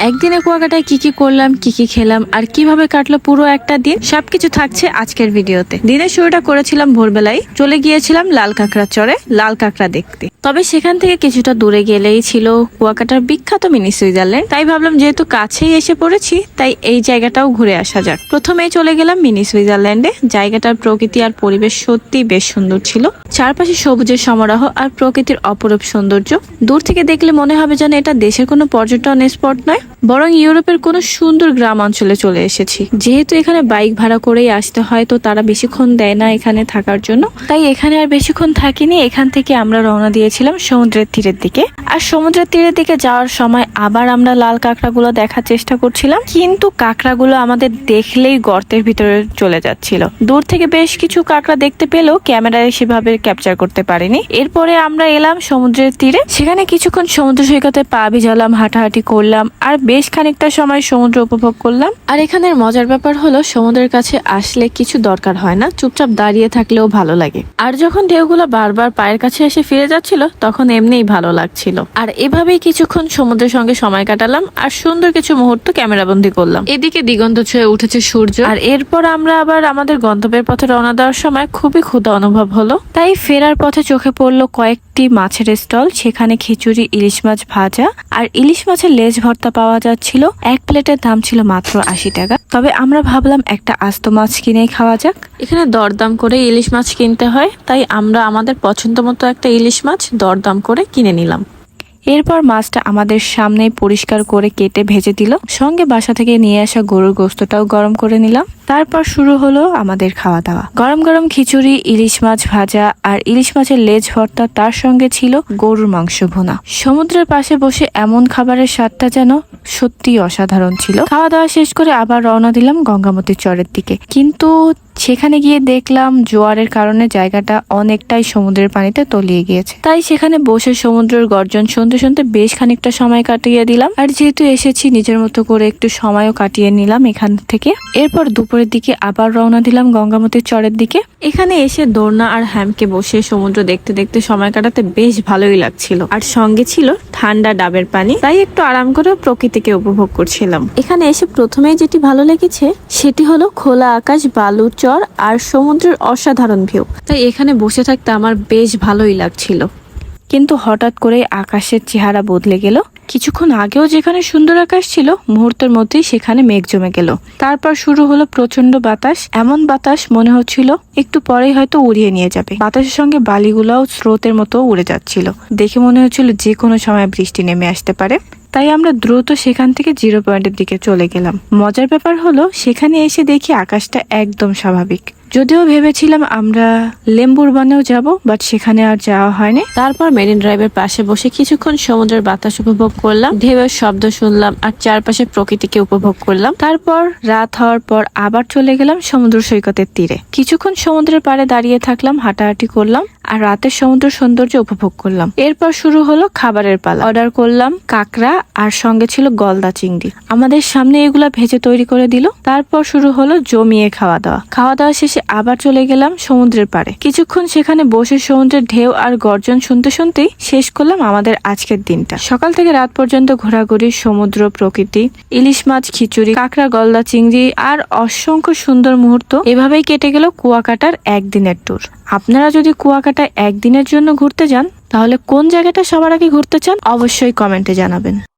একদিনে কুয়াকাটায় কি কি করলাম, কি কি খেলাম আর কিভাবে কাটলো পুরো একটা দিন, সবকিছু থাকছে আজকের ভিডিওতে। দিনের শুরুটা করেছিলাম ভোরবেলায়, চলে গিয়েছিলাম লাল কাঁকড়া চরে লাল কাঁকড়া দেখতে। তবে সেখান থেকে কিছুটা দূরে গেলেই ছিল কুয়াকাটার বিখ্যাত মিনি সুইজারল্যান্ড। তাই ভাবলাম যেহেতু কাছেই এসে পড়েছি, তাই এই জায়গাটাও ঘুরে আসা যাক। প্রথমেই চলে গেলাম মিনি সুইজারল্যান্ডে। জায়গাটার প্রকৃতি আর পরিবেশ সত্যি বেশ সুন্দর ছিল। চারপাশে সবুজের সমারোহ আর প্রকৃতির অপরূপ সৌন্দর্য। দূর থেকে দেখলে মনে হবে যেন এটা দেশের কোনো পর্যটন স্পট নয়, বরং ইউরোপের কোনো সুন্দর গ্রাম অঞ্চলে চলে এসেছি। যেহেতু এখানে বাইক ভাড়া করেই আসতে হয়, তো তারা বেশিক্ষণ দেয় না এখানে থাকার জন্য, তাই এখানে আর বেশিক্ষণ থাকিনি। এখান থেকে আমরা রওনা দিয়েছিলাম সমুদ্রের তীরের দিকে। আর সমুদ্রের তীরের দিকে যাওয়ার সময় আবার আমরা লাল কাঁকড়াগুলো দেখার চেষ্টা করছিলাম, কিন্তু কাঁকড়াগুলো আমাদের দেখলেই গর্তের ভিতরে চলে যাচ্ছিল। দূর থেকে বেশ কিছু কাঁকড়া দেখতে পেলেও ক্যামেরায় সেভাবে ক্যাপচার করতে পারিনি। এরপরে আমরা এলাম সমুদ্রের তীরে। সেখানে কিছুক্ষণ সমুদ্র সৈকতে পা ভিজালাম, হাঁটাহাঁটি করলাম আর বেশ খানিকটা সময় সমুদ্র উপভোগ করলাম। আর এখানের মজার ব্যাপার হলো, সমুদ্রের কাছে আসলে কিছু দরকার হয় না, চুপচাপ দাঁড়িয়ে থাকলেও ভালো লাগে। আর যখন ঢেউগুলো বারবার পায়ের কাছে এসে ফিরে যাচ্ছিল, তখন এমনিই ভালো লাগছিল। আর এভাবেই কিছুক্ষণ সমুদ্রের সঙ্গে সময় কাটালাম আর সুন্দর কিছু মুহূর্ত ক্যামেরাবন্দি করলাম। এদিকে দিগন্ত ছুঁয়ে উঠেছে সূর্য। আর এরপর আমরা আবার আমাদের গন্তব্যের পথে রওনা দেওয়ার সময় খুবই ক্ষুধা অনুভব হলো, তাই ফেরার পথে চোখে পড়লো কয়েকটি মাছের স্টল। সেখানে খিচুড়ি, ইলিশ মাছ ভাজা আর ইলিশ মাছের লেজ ভর্তা পাওয়া যাচ্ছিল। এক প্লেটের দাম ছিল মাত্র 80 টাকা। তবে আমরা ভাবলাম একটা আস্ত মাছ কিনেই খাওয়া যাক। এখানে দরদাম করে ইলিশ মাছ কিনতে হয়, তাই আমরা আমাদের পছন্দ মতো একটা ইলিশ মাছ দরদাম করে কিনে নিলাম। এরপর মাছটা আমাদের সামনেই পরিষ্কার করে কেটে ভেজে দিল। সঙ্গে বাসা থেকে নিয়ে আসা গরুর গোস্তটাও গরম করে নিলাম। তারপর শুরু হলো আমাদের খাওয়া দাওয়া। গরম গরম খিচুড়ি, ইলিশ মাছ ভাজা আর ইলিশ মাছের লেজ ভর্তা, তার সঙ্গে ছিল গরুর মাংস ভুনা। সমুদ্রের পাশে বসে এমন খাবারের স্বাদটা যেন সত্যি অসাধারণ ছিল। খাওয়া দাওয়া শেষ করে আবার রওনা দিলাম গঙ্গামতির চরের দিকে। কিন্তু সেখানে গিয়ে দেখলাম জোয়ারের কারণে জায়গাটা অনেকটাই সমুদ্রের পানিতে তলিয়ে গিয়েছে। তাই সেখানে বসে সমুদ্রের গর্জন শুনতে শুনতে বেশ খানিকটা সময় কাটিয়ে দিলাম। আর যেহেতু এসেছি, নিজের মতো করে একটু সময়ও কাটিয়ে নিলাম এখান থেকে। এরপর দুপুরের দিকে আবার রওনা দিলাম গঙ্গামতির চরের দিকে। এখানে এসে দোলনা আর হ্যামকে বসে সমুদ্র দেখতে দেখতে সময় কাটাতে বেশ ভালোই লাগছিল। আর সঙ্গে ছিল ঠান্ডা ডাবের পানি, তাই একটু আরাম করে প্রকৃতিকে উপভোগ করছিলাম। এখানে এসে প্রথমেই যেটি ভালো লেগেছে সেটি হলো খোলা আকাশ, বালু চর আর সমুদ্রের অসাধারণ ভিউ। তাই এখানে বসে থাকতে আমার বেশ ভালোই লাগছিল। কিন্তু হঠাৎ করে আকাশের চেহারা বদলে গেল। কিছুক্ষণ আগেও যেখানে সুন্দর আকাশ ছিল, মুহূর্তের মধ্যেই সেখানে মেঘ জমে গেল। তারপর শুরু হলো প্রচন্ড বাতাস। এমন বাতাস মনে হচ্ছিল একটু পরেই হয়তো উড়িয়ে নিয়ে যাবে। বাতাসের সঙ্গে বালিগুলাও স্রোতের মতো উড়ে যাচ্ছিল। দেখে মনে হচ্ছিল যে কোনো সময় বৃষ্টি নেমে আসতে পারে। তাই আমরা দ্রুত সেখান থেকে জিরো পয়েন্টের দিকে চলে গেলাম। মজার ব্যাপার হলো, সেখানে এসে দেখি আকাশটা একদম স্বাভাবিক। যদিও ভেবেছিলাম আমরা লেম্বুর বানেও যাব, বাট সেখানে আর যাওয়া হয়নি। তারপর মেরিন ড্রাইভের পাশে বসে কিছুক্ষণ সমুদ্রের বাতাস উপভোগ করলাম, ঢেউয়ের শব্দ শুনলাম আর চারপাশে প্রকৃতিকে উপভোগ করলাম। তারপর রাত হওয়ার পর আবার চলে গেলাম সমুদ্র সৈকতের তীরে। কিছুক্ষণ সমুদ্রের পাড়ে দাঁড়িয়ে থাকলাম, হাঁটাহাঁটি করলাম আর রাতের সমুদ্র সৌন্দর্য উপভোগ করলাম। এরপর শুরু হলো খাবারের পালা। অর্ডার করলাম কাঁকড়া আর সঙ্গে ছিল গলদা চিংড়ি। আমাদের সামনে এগুলা ভেজে তৈরি করে দিল। তারপর শুরু হলো জমিয়ে খাওয়া দাওয়া। খাওয়া দাওয়া শেষে আবার চলে গেলাম সমুদ্রের পাড়ে। কিছুক্ষণ সেখানে বসে সমুদ্রের ঢেউ আর গর্জন শুনতে শুনতেই শেষ করলাম আমাদের আজকের দিনটা। সকাল থেকে রাত পর্যন্ত ঘোরাঘুরি, সমুদ্র, প্রকৃতি, ইলিশ মাছ, খিচুড়ি, কাঁকড়া, গলদা চিংড়ি আর অসংখ্য সুন্দর মুহূর্ত, এভাবেই কেটে গেল কুয়াকাটার একদিনের ট্যুর। আপনারা যদি কুয়াকাটায় একদিনের জন্য ঘুরতে যান, তাহলে কোন জায়গাটা সবার আগে ঘুরতে চান অবশ্যই কমেন্টে জানাবেন।